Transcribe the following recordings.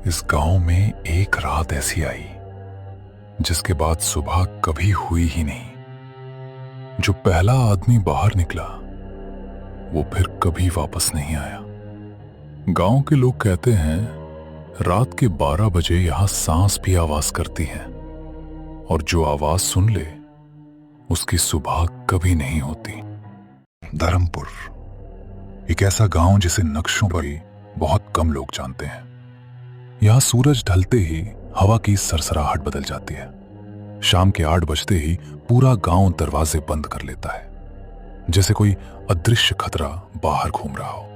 इस गांव में एक रात ऐसी आई जिसके बाद सुबह कभी हुई ही नहीं। जो पहला आदमी बाहर निकला वो फिर कभी वापस नहीं आया। गांव के लोग कहते हैं रात के 12 बजे यहां सांस भी आवाज करती है और जो आवाज सुन ले उसकी सुबह कभी नहीं होती। धर्मपुर एक ऐसा गांव जिसे नक्शों पर ही बहुत कम लोग जानते हैं। यहां सूरज ढलते ही हवा की सरसराहट बदल जाती है। शाम के 8 बजते ही पूरा गांव दरवाजे बंद कर लेता है, जैसे कोई अदृश्य खतरा बाहर घूम रहा हो।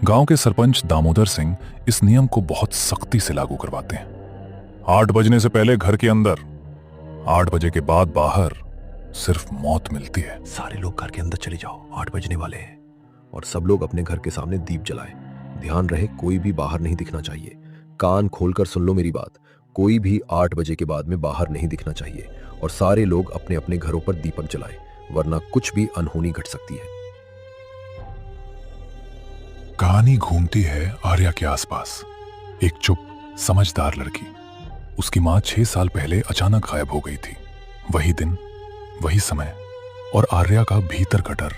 गांव के सरपंच दामोदर सिंह इस नियम को बहुत सख्ती से लागू करवाते हैं। 8 बजने से पहले घर के अंदर, 8 बजे के बाद बाहर सिर्फ मौत मिलती है। सारे लोग घर के अंदर चले जाओ, 8 बजने वाले हैं। और सब लोग अपने घर के सामने दीप जलाएं। ध्यान रहे कोई भी बाहर नहीं दिखना चाहिए। कान खोलकर सुन लो मेरी बात, कोई भी 8 बजे के बाद में बाहर नहीं दिखना चाहिए। और सारे लोग अपने अपने घरों पर दीपक जलाएं, वरना कुछ भी अनहोनी घट सकती है। कहानी घूमती है आर्या के आसपास। एक चुप समझदार लड़की, उसकी मां 6 साल पहले अचानक गायब हो गई थी। वही दिन, वही समय और आर्या का भीतर का डर।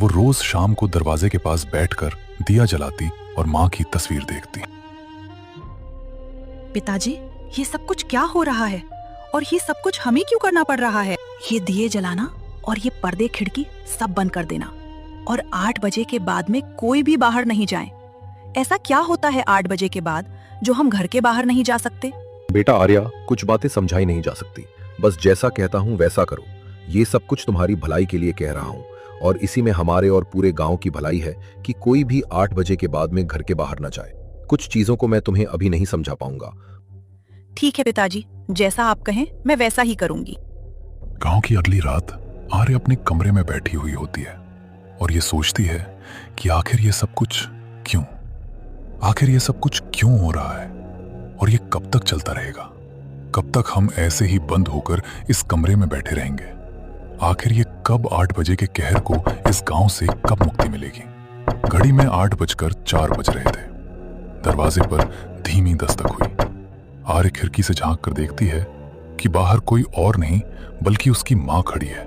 वो रोज शाम को दरवाजे के पास बैठकर दिया जलाती और मां की तस्वीर देखती। पिताजी, ये सब कुछ क्या हो रहा है और ये सब कुछ हमें क्यों करना पड़ रहा है? ये दिए जलाना और ये पर्दे खिड़की सब बंद कर देना और 8 बजे के बाद में कोई भी बाहर नहीं जाए। ऐसा क्या होता है 8 बजे के बाद जो हम घर के बाहर नहीं जा सकते? बेटा आर्या, कुछ बातें समझाई नहीं जा सकती। बस जैसा कहता हूँ वैसा करो। ये सब कुछ तुम्हारी भलाई के लिए कह रहा हूँ और इसी में हमारे और पूरे गांव की भलाई है कि कोई भी 8 बजे के बाद में घर के बाहर न जाए। कुछ चीजों को मैं तुम्हें अभी नहीं समझा पाऊंगा। ठीक है पिताजी, जैसा आप कहें मैं वैसा ही करूंगी। गांव की अगली रात आर्या अपने कमरे में बैठी हुई होती है और ये सोचती है कि आखिर ये सब कुछ क्यों, आखिर ये सब कुछ क्यों हो रहा है और ये कब तक चलता रहेगा? कब तक हम ऐसे ही बंद होकर इस कमरे में बैठे रहेंगे? आखिर ये कब 8 बजे के कहर को इस गांव से कब मुक्ति मिलेगी? घड़ी में 8:04 बज रहे थे। दरवाजे पर धीमी दस्तक हुई। आर्य खिड़की से झांक कर देखती है कि बाहर कोई और नहीं बल्कि उसकी मां खड़ी है,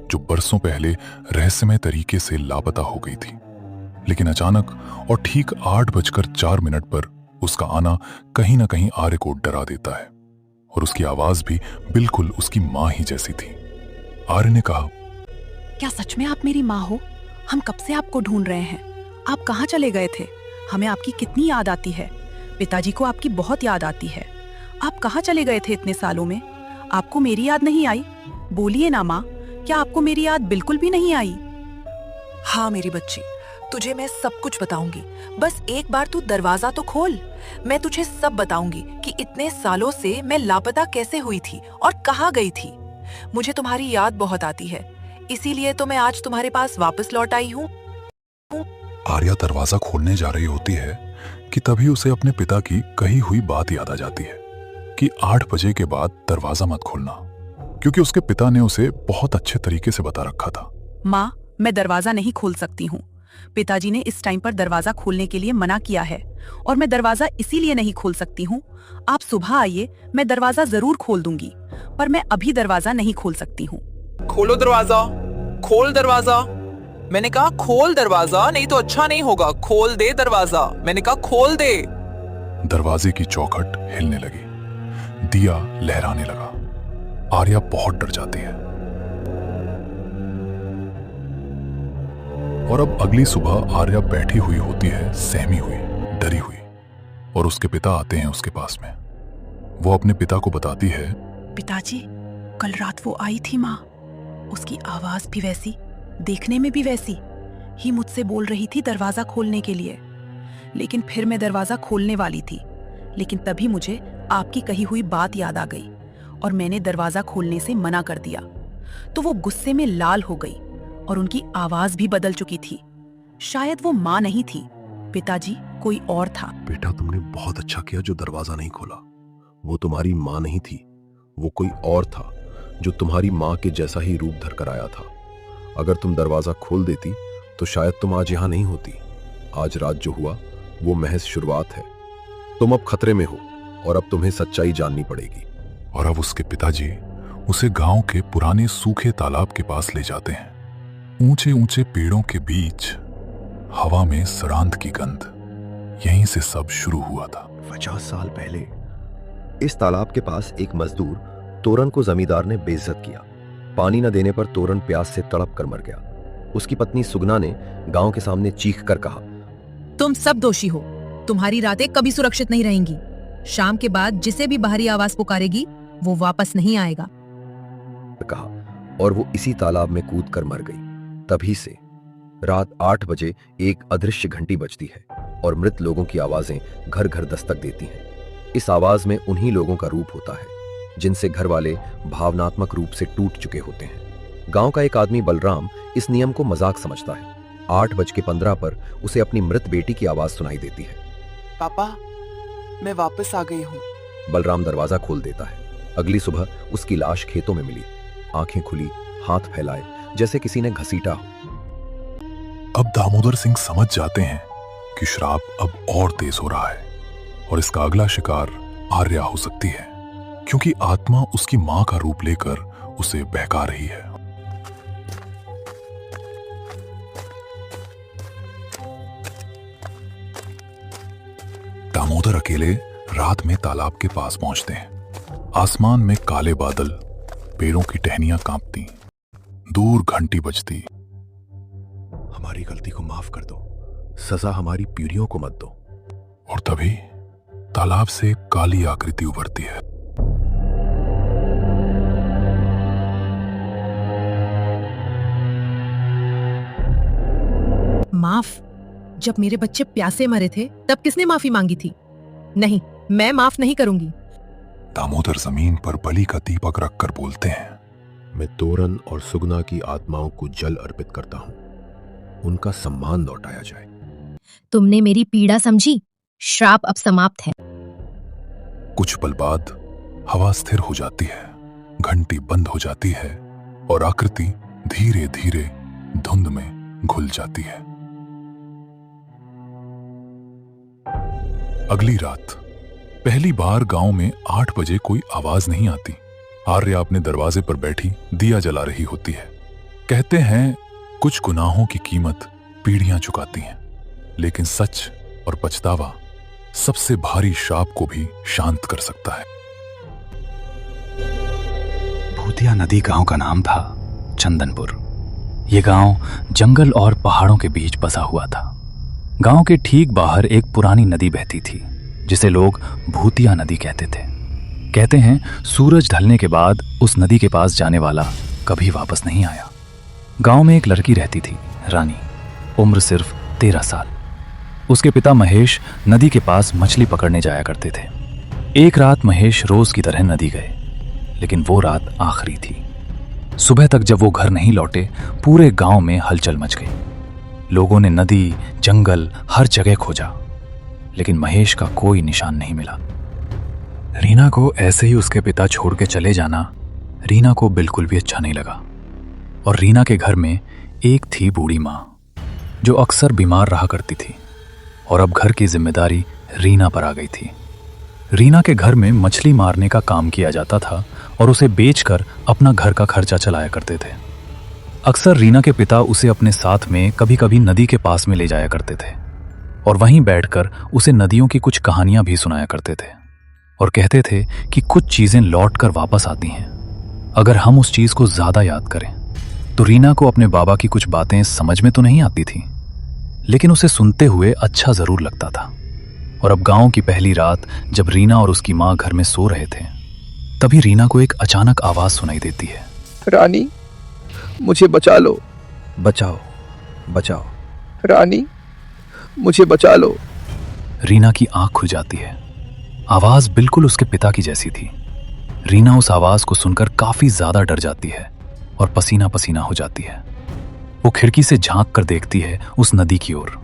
जो बरसों पहले रहस्यमय तरीके से लापता हो गई थी। लेकिन अचानक और ठीक 8:04 पर उसका आना कहीं ना कहीं आर्य को डरा देता है और उसकी आवाज भी बिल्कुल उसकी मां ही जैसी थी। आर्य ने कहा, क्या सच में आप मेरी माँ हो? हम कब से आपको ढूंढ रहे हैं। आप कहाँ चले गए थे? हमें आपकी कितनी याद आती है। पिताजी को आपकी बहुत याद आती है। आप कहाँ चले गए थे इतने सालों में? आपको मेरी याद नहीं आई? बोलिए ना माँ, क्या आपको मेरी याद बिल्कुल भी नहीं आई? हाँ मेरी बच्ची, तुझे मैं सब कुछ बताऊंगी। बस एक बार तू दरवाजा तो खोल। मैं तुझे सब बताऊंगी कि इतने सालों से मैं लापता कैसे हुई थी और कहाँ गई थी। मुझे तुम्हारी याद बहुत आती है, इसीलिए तो मैं आज तुम्हारे पास वापस लौट आई हूँ। आर्या दरवाजा खोलने जा रही होती है कि तभी उसे अपने पिता की कही हुई बात याद आ जाती है कि 8 बजे के बाद दरवाजा मत खोलना, क्योंकि उसके पिता ने उसे बहुत अच्छे तरीके से बता रखा था। माँ, मैं दरवाजा नहीं खोल सकती हूँ। पिताजी ने इस टाइम पर दरवाजा खोलने के लिए मना किया है और मैं दरवाजा इसीलिए नहीं खोल सकती हूँ। आप सुबह आइए, मैं दरवाजा जरूर खोल दूंगी, पर मैं अभी दरवाजा नहीं खोल सकती हूँ। खोलो दरवाजा, खोल दरवाजा। मैंने कहा खोल दरवाजा, नहीं तो अच्छा नहीं होगा। खोल दे दरवाजा, मैंने कहा खोल दे। दरवाजे की चौखट हिलने लगी, दिया लहराने लगा। आर्या बहुत डर जाती है और अब अगली सुबह आर्या बैठी हुई होती है, सहमी हुई, डरी हुई, और उसके पिता आते हैं उसके पास में। वो अपने पिता को बताती है, पिताजी, कल रात वो आई थी माँ। उसकी आवाज भी वैसी, देखने में भी वैसी ही मुझसे बोल रही थी दरवाजा खोलने के लिए। लेकिन फिर मैं दरवाजा खोलने वाली थी, लेकिन तभी मुझे आपकी कही हुई बात याद आ गई और मैंने दरवाजा खोलने से मना कर दिया। तो वो गुस्से में लाल हो गई और उनकी आवाज भी बदल चुकी थी। शायद वो माँ नहीं थी पिताजी, कोई और था। बेटा, तुमने बहुत अच्छा किया जो दरवाजा नहीं खोला। वो तुम्हारी माँ नहीं थी, वो कोई और था जो तुम्हारी माँ के जैसा ही रूप धर कर आया था। अगर तुम दरवाजा खोल देती तो शायद तुम आज यहाँ नहीं होती। आज रात जो हुआ वो महज शुरुआत है। तुम अब खतरे में हो और अब तुम्हें सच्चाई जाननी पड़ेगी। और अब उसके पिताजी उसे गांव के पुराने सूखे तालाब के पास ले जाते हैं। ऊंचे ऊंचे पेड़ों के बीच हवा में सरांत की गंध। यहीं से सब शुरू हुआ था। 50 साल पहले इस तालाब के पास एक मजदूर तोरन को जमींदार ने बेइज्जत किया। पानी न देने पर तोरन प्यास से तड़प कर मर गया। उसकी पत्नी सुगना ने गांव के सामने चीख कर कहा, तुम सब दोषी हो। तुम्हारी रातें कभी सुरक्षित नहीं रहेंगी। शाम के बाद जिसे भी बाहरी आवाज पुकारेगी वो वापस नहीं आएगा। और वो इसी तालाब में कूद कर मर गई। तभी से रात 8 बजे एक अदृश्य घंटी बजती है और मृत लोगों की आवाजें घर घर दस्तक देती हैं। इस आवाज में उन्हीं लोगों का रूप होता है जिनसे घर वाले भावनात्मक रूप से टूट चुके होते हैं। गांव का एक आदमी बलराम इस नियम को मजाक समझता है। 8:15 पर उसे अपनी मृत बेटी की आवाज सुनाई देती है। पापा, मैं वापस आ गई हूँ। बलराम दरवाजा खोल देता है। अगली सुबह उसकी लाश खेतों में मिली, आंखें खुली, हाथ फैलाए जैसे किसी ने घसीटा हो। अब दामोदर सिंह समझ जाते हैं कि श्राप अब और तेज हो रहा है और इसका अगला शिकार आर्या हो सकती है, क्योंकि आत्मा उसकी मां का रूप लेकर उसे बहका रही है। दामोदर अकेले रात में तालाब के पास पहुंचते हैं। आसमान में काले बादल, पेड़ों की टहनियां कांपती, दूर घंटी बजती। हमारी गलती को माफ कर दो, सजा हमारी पीढ़ियों को मत दो। और तभी तालाब से एक काली आकृति उभरती है। माफ? जब मेरे बच्चे प्यासे मरे थे तब किसने माफी मांगी थी? नहीं, मैं माफ नहीं करूंगी। दामोदर जमीन पर बलि का दीपक रखकर बोलते हैं, मैं तोरन और सुगना की आत्माओं को जल अर्पित करता हूं। उनका सम्मान लौटाया जाए। तुमने मेरी पीड़ा समझी। श्राप अब समाप्त है। कुछ पल बाद हवा स्थिर हो जाती है, घंटी बंद हो जाती है और आकृति धीरे धीरे धुंध में घुल जाती है। अगली रात पहली बार गांव में 8 बजे कोई आवाज नहीं आती। आर्या अपने दरवाजे पर बैठी दिया जला रही होती है। कहते हैं कुछ गुनाहों की कीमत पीढ़ियां चुकाती हैं, लेकिन सच और पछतावा सबसे भारी श्राप को भी शांत कर सकता है। भूतिया नदी गांव का नाम था चंदनपुर। ये गांव जंगल और पहाड़ों के बीच बसा हुआ था। गांव के ठीक बाहर एक पुरानी नदी बहती थी जिसे लोग भूतिया नदी कहते थे। कहते हैं सूरज ढलने के बाद उस नदी के पास जाने वाला कभी वापस नहीं आया। गांव में एक लड़की रहती थी, रानी। उम्र सिर्फ 13 साल। उसके पिता महेश नदी के पास मछली पकड़ने जाया करते थे। एक रात महेश रोज की तरह नदी गए, लेकिन वो रात आखिरी थी। सुबह तक जब वो घर नहीं लौटे, पूरे गांव में हलचल मच गई। लोगों ने नदी, जंगल, हर जगह खोजा, लेकिन महेश का कोई निशान नहीं मिला। रीना को ऐसे ही उसके पिता छोड़ के चले जाना रीना को बिल्कुल भी अच्छा नहीं लगा। और रीना के घर में एक थी बूढ़ी माँ जो अक्सर बीमार रहा करती थी, और अब घर की जिम्मेदारी रीना पर आ गई थी। रीना के घर में मछली मारने का काम किया जाता था और उसे बेचकर अपना घर का खर्चा चलाया करते थे। अक्सर रीना के पिता उसे अपने साथ में कभी कभी नदी के पास में ले जाया करते थे और वहीं बैठकर उसे नदियों की कुछ कहानियां भी सुनाया करते थे और कहते थे कि कुछ चीजें लौट कर वापस आती हैं अगर हम उस चीज को ज्यादा याद करें। तो रीना को अपने बाबा की कुछ बातें समझ में तो नहीं आती थी, लेकिन उसे सुनते हुए अच्छा जरूर लगता था। और अब गांव की पहली रात जब रीना और उसकी माँ घर में सो रहे थे, तभी रीना को एक अचानक आवाज सुनाई देती है, रानी, मुझे बचा लो। बचाओ, बचाओ। रानी, मुझे बचा लो। रीना की आंख खुल जाती है। आवाज बिल्कुल उसके पिता की जैसी थी। रीना उस आवाज को सुनकर काफी ज्यादा डर जाती है और पसीना पसीना हो जाती है। वो खिड़की से झांक कर देखती है उस नदी की ओर।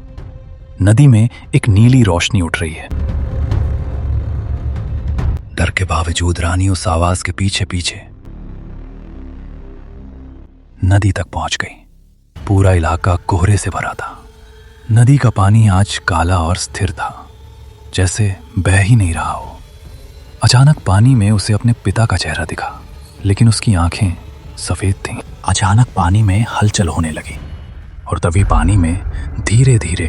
नदी में एक नीली रोशनी उठ रही है। डर के बावजूद रानी उस आवाज के पीछे पीछे नदी तक पहुंच गई। पूरा इलाका कोहरे से भरा था। नदी का पानी आज काला और स्थिर था, जैसे बह ही नहीं रहा हो। अचानक पानी में उसे अपने पिता का चेहरा दिखा, लेकिन उसकी आंखें सफेद थीं। अचानक पानी में हलचल होने लगी और तभी पानी में धीरे धीरे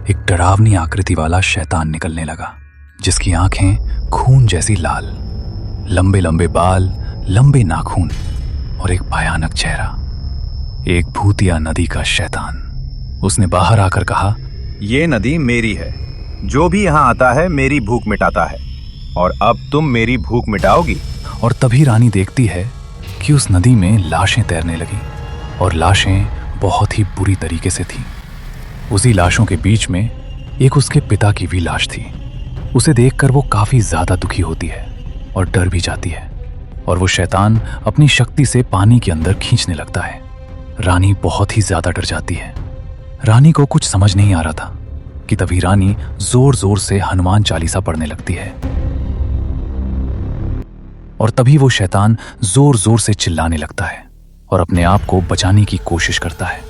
एक डरावनी आकृति वाला शैतान निकलने लगा, जिसकी आंखें खून जैसी लाल, लंबे लंबे बाल, लंबे नाखून और एक भयानक चेहरा। एक भूतिया नदी का शैतान। उसने बाहर आकर कहा, ये नदी मेरी है, जो भी यहाँ आता है मेरी भूख मिटाता है, और अब तुम मेरी भूख मिटाओगी। और तभी रानी देखती है कि उस नदी में लाशें तैरने लगीं और लाशें बहुत ही बुरी तरीके से थीं। उसी लाशों के बीच में एक उसके पिता की भी लाश थी। उसे देखकर वो काफी ज्यादा दुखी होती है और डर भी जाती है, और वो शैतान अपनी शक्ति से पानी के अंदर खींचने लगता है। रानी बहुत ही ज्यादा डर जाती है। रानी को कुछ समझ नहीं आ रहा था कि तभी रानी जोर जोर से हनुमान चालीसा पढ़ने लगती है, और तभी वो शैतान जोर जोर से चिल्लाने लगता है और अपने आप को बचाने की कोशिश करता है।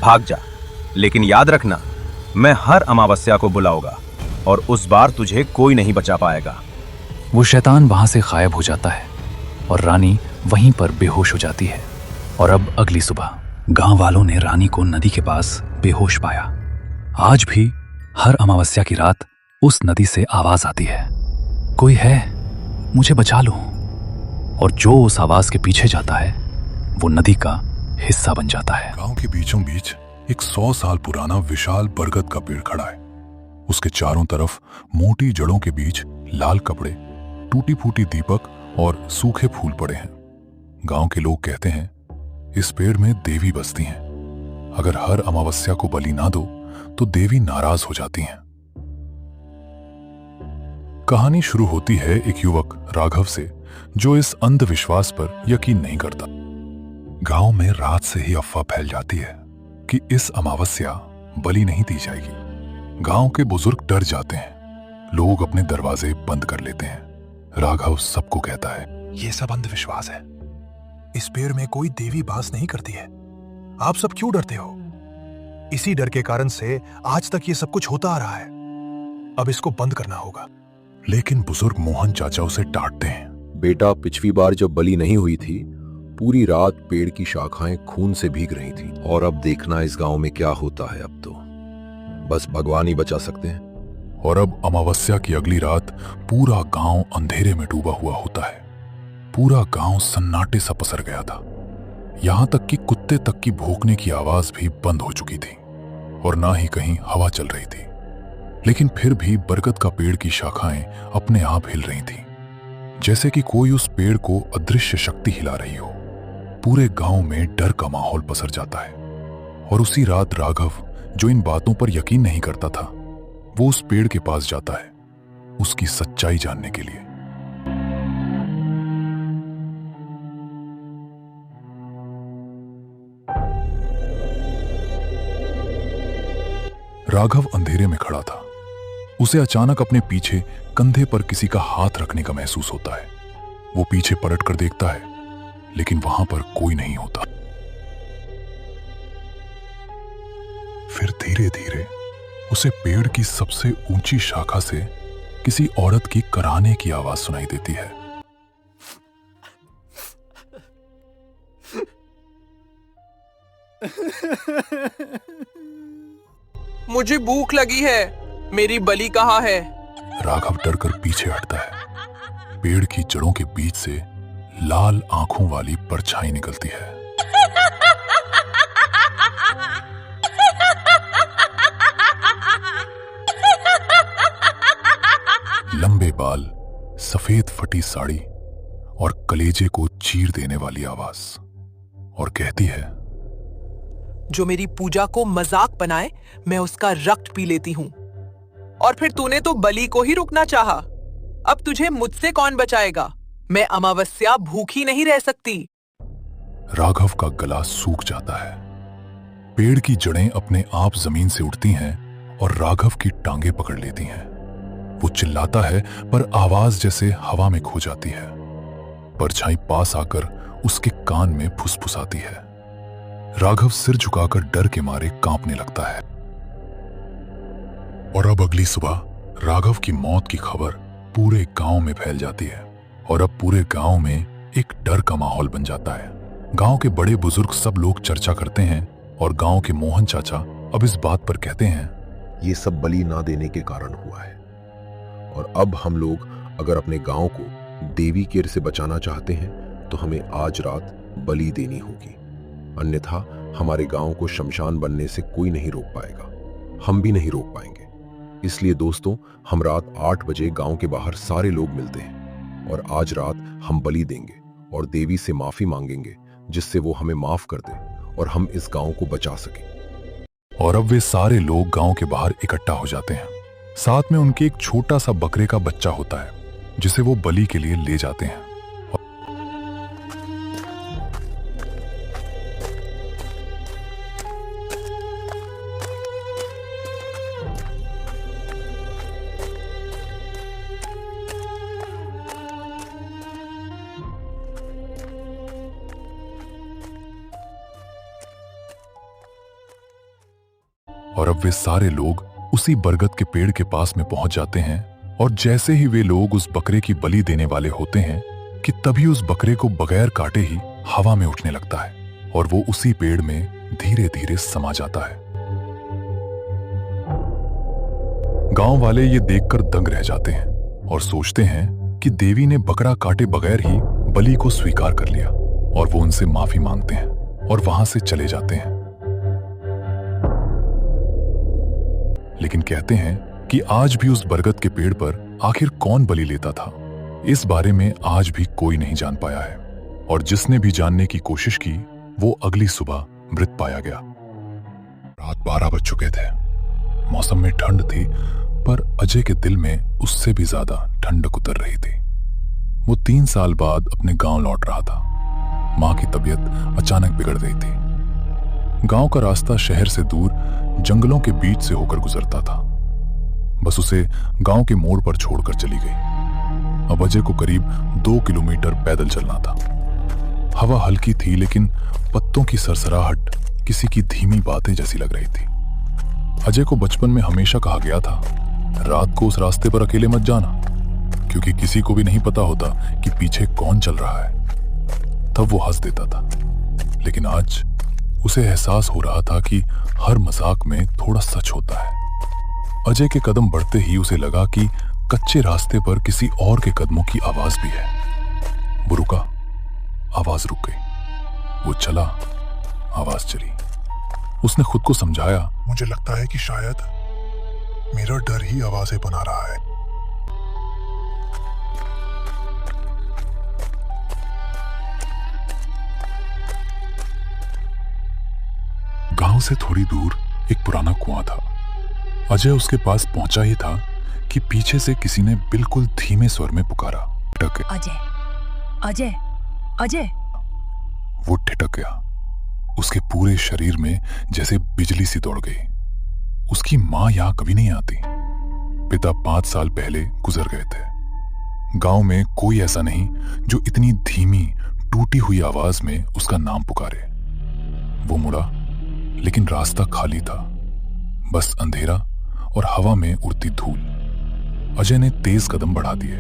भाग जा, लेकिन याद रखना, मैं हर अमावस्या को बुलाऊंगा और उस बार तुझे कोई नहीं बचा पाएगा। वो शैतान वहां से गायब हो जाता है और रानी वहीं पर बेहोश हो जाती है। और अब अगली सुबह गांव वालों ने रानी को नदी के पास बेहोश पाया। आज भी हर अमावस्या की रात उस नदी से आवाज आती है, कोई है, मुझे बचा लो। और जो उस आवाज के पीछे जाता है वो नदी का हिस्सा बन जाता है। गांव के बीचों बीच एक 100 साल पुराना विशाल बरगद का पेड़ खड़ा है। उसके चारों तरफ मोटी जड़ों के बीच लाल कपड़े, टूटी फूटी दीपक और सूखे फूल पड़े हैं। गांव के लोग कहते हैं इस पेड़ में देवी बसती हैं। अगर हर अमावस्या को बलि ना दो तो देवी नाराज हो जाती हैं। कहानी शुरू होती है एक युवक राघव से, जो इस अंधविश्वास पर यकीन नहीं करता। गांव में रात से ही अफवाह फैल जाती है कि इस अमावस्या बलि नहीं दी जाएगी। गांव के बुजुर्ग डर जाते हैं, लोग अपने दरवाजे बंद कर लेते हैं। राघव सबको कहता है, ये सब अंधविश्वास है, इस पेड़ में कोई देवी वास नहीं करती है। आप सब क्यों डरते हो? इसी डर के कारण से आज तक ये सब कुछ होता आ रहा है। अब इसको बंद करना होगा। लेकिन बुजुर्ग मोहन चाचा उसे डांटते हैं। बेटा, पिछली बार जब बलि नहीं हुई थी, पूरी रात पेड़ की शाखाएं खून से भीग रही थी, और अब देखना इस गांव में क्या होता है। अब तो बस भगवान ही बचा सकते हैं। और अब अमावस्या की अगली रात पूरा गांव अंधेरे में डूबा हुआ होता है। पूरा गांव सन्नाटे सा पसर गया था। यहां तक कि कुत्ते तक की भौंकने की आवाज भी बंद हो चुकी थी और ना ही कहीं हवा चल रही थी। लेकिन फिर भी बरगद का पेड़ की शाखाएं अपने आप हिल रही थीं, जैसे कि कोई उस पेड़ को अदृश्य शक्ति हिला रही हो। पूरे गांव में डर का माहौल पसर जाता है। और उसी रात राघव, जो इन बातों पर यकीन नहीं करता था, वो उस पेड़ के पास जाता है उसकी सच्चाई जानने के लिए। राघव अंधेरे में खड़ा था। उसे अचानक अपने पीछे कंधे पर किसी का हाथ रखने का महसूस होता है। वो पीछे पलट कर देखता है, लेकिन वहां पर कोई नहीं होता। फिर धीरे धीरे उसे पेड़ की सबसे ऊंची शाखा से किसी औरत की कराहने की आवाज सुनाई देती है। मुझे भूख लगी है, मेरी बलि कहाँ है? राघव डरकर पीछे हटता है। पेड़ की जड़ों के बीच से लाल आंखों वाली परछाई निकलती है। लंबे बाल, सफेद फटी साड़ी और कलेजे को चीर देने वाली आवाज, और कहती है, जो मेरी पूजा को मजाक बनाए, मैं उसका रक्त पी लेती हूँ। और फिर तूने तो बलि को ही रुकना चाहा। अब तुझे मुझसे कौन बचाएगा? मैं अमावस्या भूखी नहीं रह सकती। राघव का गला सूख जाता है। पेड़ की जड़ें अपने आप जमीन से उठती हैं और राघव की टांगें पकड़ लेती हैं। वो चिल्लाता है, पर आवाज जैसे हवा में खो जाती है। परछाई पास आकर उसके कान में फुसफुसाती है। राघव सिर झुकाकर डर के मारे कांपने लगता है। और अब अगली सुबह राघव की मौत की खबर पूरे गांव में फैल जाती है और अब पूरे गांव में एक डर का माहौल बन जाता है। गांव के बड़े बुजुर्ग सब लोग चर्चा करते हैं और गांव के मोहन चाचा अब इस बात पर कहते हैं, ये सब बलि ना देने के कारण हुआ है और अब हम लोग अगर अपने गांव को देवी केर से बचाना चाहते हैं तो हमें आज रात बलि देनी होगी, अन्यथा हमारे गांव को शमशान बनने से कोई नहीं रोक पाएगा, हम भी नहीं रोक पाएंगे। इसलिए दोस्तों, हम रात 8 बजे गांव के बाहर सारे लोग मिलते हैं और आज रात हम बलि देंगे और देवी से माफी मांगेंगे जिससे वो हमें माफ कर दे और हम इस गांव को बचा सकें। और अब वे सारे लोग गांव के बाहर इकट्ठा हो जाते हैं। साथ में उनके एक छोटा सा बकरे का बच्चा होता है जिसे वो बलि के लिए ले जाते हैं। और अब वे सारे लोग उसी बरगद के पेड़ के पास में पहुंच जाते हैं और जैसे ही वे लोग उस बकरे की बलि देने वाले होते हैं कि तभी उस बकरे को बगैर काटे ही हवा में उठने लगता है और वो उसी पेड़ में धीरे धीरे समा जाता है। गांव वाले ये देखकर दंग रह जाते हैं और सोचते हैं कि देवी ने बकरा काटे बगैर ही बलि को स्वीकार कर लिया और वो उनसे माफी मांगते हैं और वहां से चले जाते हैं। लेकिन कहते हैं कि आज भी उस बरगद के पेड़ पर आखिर कौन बलि लेता था, इस बारे में आज भी कोई नहीं जान पाया है और जिसने भी जानने की कोशिश की वो अगली सुबह मृत पाया गया। रात 12 बज चुके थे। मौसम में ठंड थी पर अजय के दिल में उससे भी ज्यादा ठंडक उतर रही थी। वो 3 साल बाद अपने गांव लौट रहा था। मां की तबीयत अचानक बिगड़ गई थी। गांव का रास्ता शहर से दूर जंगलों के बीच से होकर गुजरता था। बस उसे गांव के मोड़ पर छोड़कर चली गई। अब अजय को करीब 2 किलोमीटर पैदल चलना था। हवा हल्की थी लेकिन पत्तों की सरसराहट किसी की धीमी बातें जैसी लग रही थी। अजय को बचपन में हमेशा कहा गया था, रात को उस रास्ते पर अकेले मत जाना, क्योंकि किसी को भी नहीं पता होता कि पीछे कौन चल रहा है। तब वो हंस देता था, लेकिन आज उसे एहसास हो रहा था कि हर मजाक में थोड़ा सच होता है। अजय के कदम बढ़ते ही उसे लगा कि कच्चे रास्ते पर किसी और के कदमों की आवाज भी है। वो रुका, आवाज रुक गई। वो चला, आवाज चली। उसने खुद को समझाया, मुझे लगता है कि शायद मेरा डर ही आवाजें बना रहा है। गांव से थोड़ी दूर एक पुराना कुआं था। अजय उसके पास पहुंचा ही था कि पीछे से किसी ने बिल्कुल धीमे स्वर में पुकारा, ठिठक गया। अजय, अजय, अजय। वो ठिठक गया। उसके पूरे शरीर में जैसे बिजली सी दौड़ गई। उसकी मां यहां कभी नहीं आती। पिता 5 साल पहले गुजर गए थे। गांव में कोई ऐसा नहीं जो इतनी धीमी टूटी हुई आवाज में उसका नाम पुकारे। वो मुड़ा, लेकिन रास्ता खाली था, बस अंधेरा और हवा में उड़ती धूल। अजय ने तेज कदम बढ़ा दिए।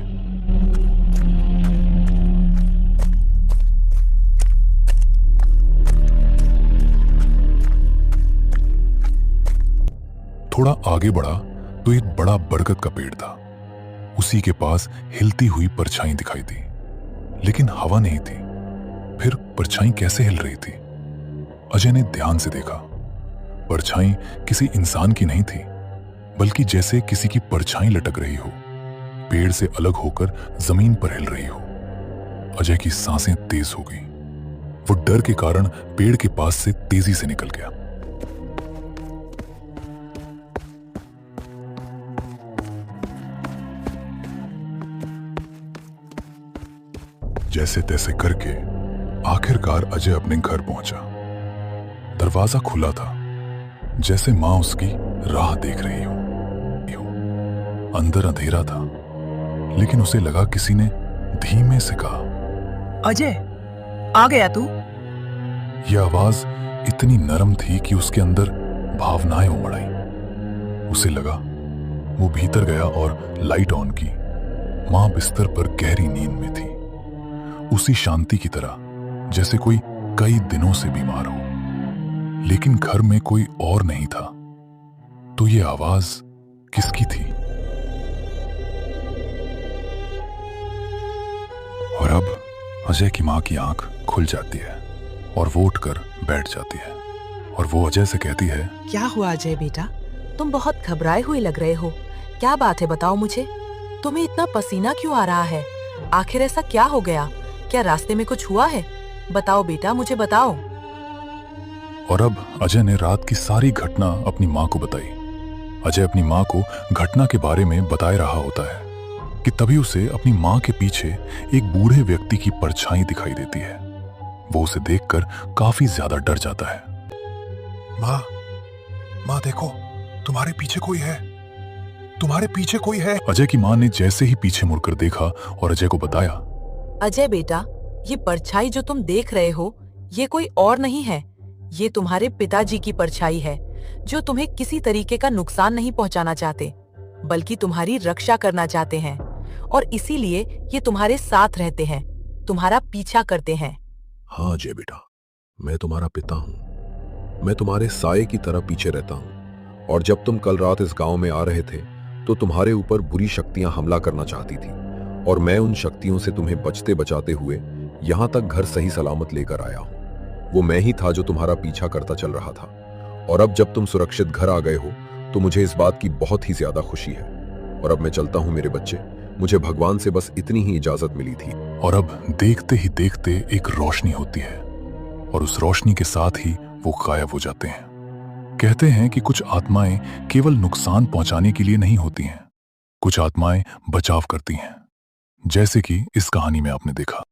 थोड़ा आगे बढ़ा तो एक बड़ा बरगद का पेड़ था। उसी के पास हिलती हुई परछाई दिखाई दी, लेकिन हवा नहीं थी। फिर परछाई कैसे हिल रही थी? अजय ने ध्यान से देखा। परछाई किसी इंसान की नहीं थी, बल्कि जैसे किसी की परछाई लटक रही हो, पेड़ से अलग होकर जमीन पर हिल रही हो। अजय की सांसें तेज हो गई। वो डर के कारण पेड़ के पास से तेजी से निकल गया। जैसे तैसे करके आखिरकार अजय अपने घर पहुंचा। दरवाजा खुला था, जैसे मां उसकी राह देख रही हो। अंदर अंधेरा था, लेकिन उसे लगा किसी ने धीमे से कहा, अजय, आ गया तू? यह आवाज इतनी नरम थी कि उसके अंदर भावनाएं उमड़ आईं। उसे लगा वो भीतर गया और लाइट ऑन की। मां बिस्तर पर गहरी नींद में थी, उसी शांति की तरह जैसे कोई कई दिनों से बीमार हो। लेकिन घर में कोई और नहीं था। तो ये आवाज किसकी थी? और अब अजय की मां की आंख खुल जाती है और वो उठकर बैठ जाती है और वो अजय से कहती है, क्या हुआ अजय बेटा? तुम बहुत घबराए हुए लग रहे हो। क्या बात है, बताओ मुझे। तुम्हें इतना पसीना क्यों आ रहा है? आखिर ऐसा क्या हो गया? क्या रास्ते में कुछ हुआ है? बताओ बेटा, मुझे बताओ। और अब अजय ने रात की सारी घटना अपनी मां को बताई। अजय अपनी मां को घटना के बारे में बताए रहा होता है कि तभी उसे अपनी मां के पीछे एक बूढ़े व्यक्ति की परछाई दिखाई देती है। वो उसे देखकर काफी ज्यादा डर जाता है। माँ, माँ देखो, तुम्हारे पीछे कोई है, तुम्हारे पीछे कोई है। अजय की मां ने जैसे ही पीछे मुड़कर देखा और अजय को बताया, अजय बेटा, ये परछाई जो तुम देख रहे हो, ये कोई और नहीं है। ये तुम्हारे पिताजी की परछाई है, जो तुम्हें किसी तरीके का नुकसान नहीं पहुंचाना चाहते, बल्कि तुम्हारी रक्षा करना चाहते हैं। और इसीलिए ये तुम्हारे साथ रहते हैं, तुम्हारा पीछा करते हैं। हाँ अजय बेटा, मैं तुम्हारा पिता हूँ। मैं तुम्हारे साये की तरह पीछे रहता हूँ। और जब तुम कल रात इस गांव में आ रहे थे तो तुम्हारे ऊपर बुरी शक्तियां हमला करना चाहती थी, और मैं उन शक्तियों से तुम्हें बचते बचाते हुए यहां तक घर सही सलामत लेकर आया हूं। वो मैं ही था जो तुम्हारा पीछा करता चल रहा था। और अब जब तुम सुरक्षित घर आ गए हो तो मुझे इस बात की बहुत ही ज्यादा खुशी है। और अब मैं चलता हूं मेरे बच्चे, मुझे भगवान से बस इतनी ही इजाजत मिली थी। और अब देखते ही देखते एक रोशनी होती है और उस रोशनी के साथ ही वो गायब हो जाते हैं। कहते हैं कि कुछ आत्माएं केवल नुकसान पहुंचाने के लिए नहीं होती हैं, कुछ आत्माएं बचाव करती हैं, जैसे कि इस कहानी में आपने देखा।